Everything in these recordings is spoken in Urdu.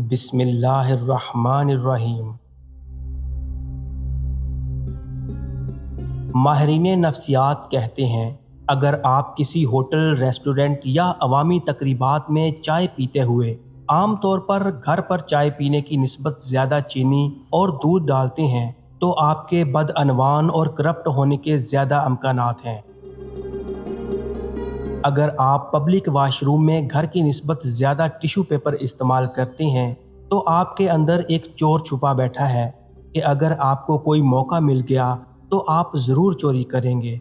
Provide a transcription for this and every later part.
بسم اللہ الرحمن الرحیم۔ ماہرین نفسیات کہتے ہیں اگر آپ کسی ہوٹل، ریسٹورنٹ یا عوامی تقریبات میں چائے پیتے ہوئے عام طور پر گھر پر چائے پینے کی نسبت زیادہ چینی اور دودھ ڈالتے ہیں تو آپ کے بدعنوان اور کرپٹ ہونے کے زیادہ امکانات ہیں۔ اگر آپ پبلک واش روم میں گھر کی نسبت زیادہ ٹیشو پیپر استعمال کرتے ہیں تو آپ کے اندر ایک چور چھپا بیٹھا ہے کہ اگر آپ کو کوئی موقع مل گیا تو آپ ضرور چوری کریں گے۔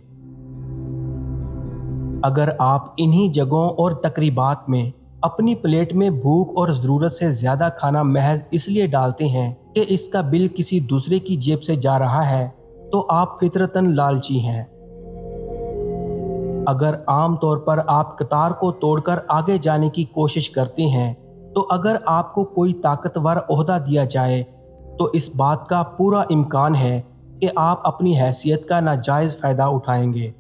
اگر آپ انہی جگہوں اور تقریبات میں اپنی پلیٹ میں بھوک اور ضرورت سے زیادہ کھانا محض اس لیے ڈالتے ہیں کہ اس کا بل کسی دوسرے کی جیب سے جا رہا ہے تو آپ فطرتاً لالچی ہیں۔ اگر عام طور پر آپ قطار کو توڑ کر آگے جانے کی کوشش کرتے ہیں تو اگر آپ کو کوئی طاقتور عہدہ دیا جائے تو اس بات کا پورا امکان ہے کہ آپ اپنی حیثیت کا ناجائز فائدہ اٹھائیں گے۔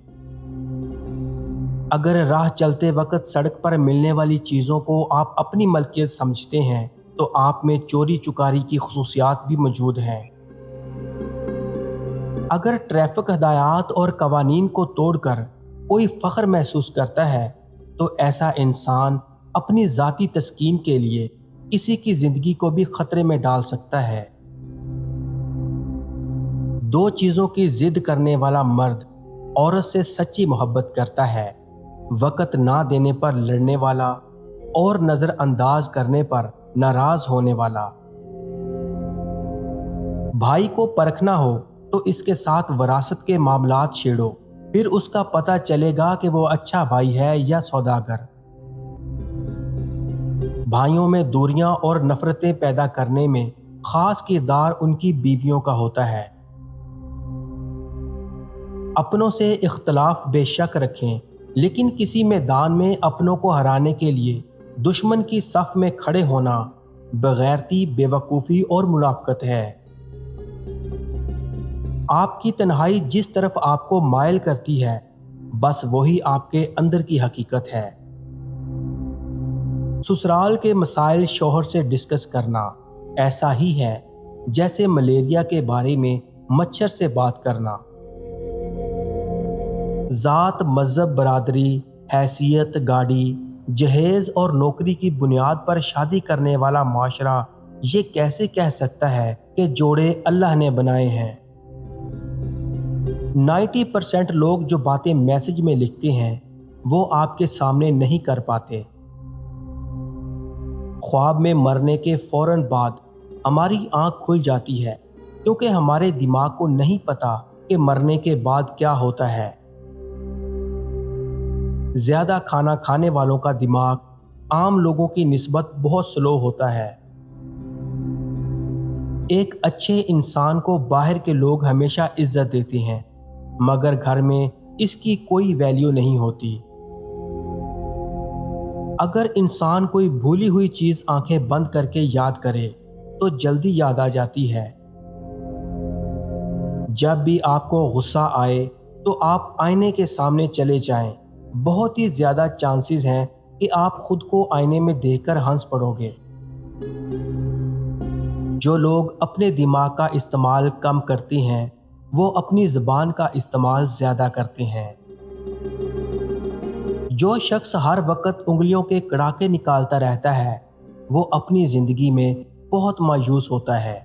اگر راہ چلتے وقت سڑک پر ملنے والی چیزوں کو آپ اپنی ملکیت سمجھتے ہیں تو آپ میں چوری چکاری کی خصوصیات بھی موجود ہیں۔ اگر ٹریفک ہدایات اور قوانین کو توڑ کر کوئی فخر محسوس کرتا ہے تو ایسا انسان اپنی ذاتی تسکین کے لیے کسی کی زندگی کو بھی خطرے میں ڈال سکتا ہے۔ دو چیزوں کی ضد کرنے والا مرد عورت سے سچی محبت کرتا ہے: وقت نہ دینے پر لڑنے والا اور نظر انداز کرنے پر ناراض ہونے والا۔ بھائی کو پرکھنا ہو تو اس کے ساتھ وراثت کے معاملات چھیڑو، پھر اس کا پتہ چلے گا کہ وہ اچھا بھائی ہے یا سوداگر۔ بھائیوں میں دوریاں اور نفرتیں پیدا کرنے میں خاص کردار ان کی بیویوں کا ہوتا ہے۔ اپنوں سے اختلاف بے شک رکھیں، لیکن کسی میدان میں اپنوں کو ہرانے کے لیے دشمن کی صف میں کھڑے ہونا بغیرتی، بے وقوفی اور منافقت ہے۔ آپ کی تنہائی جس طرف آپ کو مائل کرتی ہے بس وہی آپ کے اندر کی حقیقت ہے۔ سسرال کے مسائل شوہر سے ڈسکس کرنا ایسا ہی ہے جیسے ملیریا کے بارے میں مچھر سے بات کرنا۔ ذات، مذہب، برادری، حیثیت، گاڑی، جہیز اور نوکری کی بنیاد پر شادی کرنے والا معاشرہ یہ کیسے کہہ سکتا ہے کہ جوڑے اللہ نے بنائے ہیں؟ 90% لوگ جو باتیں میسج میں لکھتے ہیں وہ آپ کے سامنے نہیں کر پاتے۔ خواب میں مرنے کے فوراً بعد ہماری آنکھ کھل جاتی ہے کیونکہ ہمارے دماغ کو نہیں پتا کہ مرنے کے بعد کیا ہوتا ہے۔ زیادہ کھانا کھانے والوں کا دماغ عام لوگوں کی نسبت بہت سلو ہوتا ہے۔ ایک اچھے انسان کو باہر کے لوگ ہمیشہ عزت دیتے ہیں مگر گھر میں اس کی کوئی ویلیو نہیں ہوتی۔ اگر انسان کوئی بھولی ہوئی چیز آنکھیں بند کر کے یاد کرے تو جلدی یاد آ جاتی ہے۔ جب بھی آپ کو غصہ آئے تو آپ آئینے کے سامنے چلے جائیں، بہت ہی زیادہ چانسز ہیں کہ آپ خود کو آئینے میں دیکھ کر ہنس پڑو گے۔ جو لوگ اپنے دماغ کا استعمال کم کرتے ہیں وہ اپنی زبان کا استعمال زیادہ کرتے ہیں۔ جو شخص ہر وقت انگلیوں کے کڑاکے نکالتا رہتا ہے وہ اپنی زندگی میں بہت مایوس ہوتا ہے۔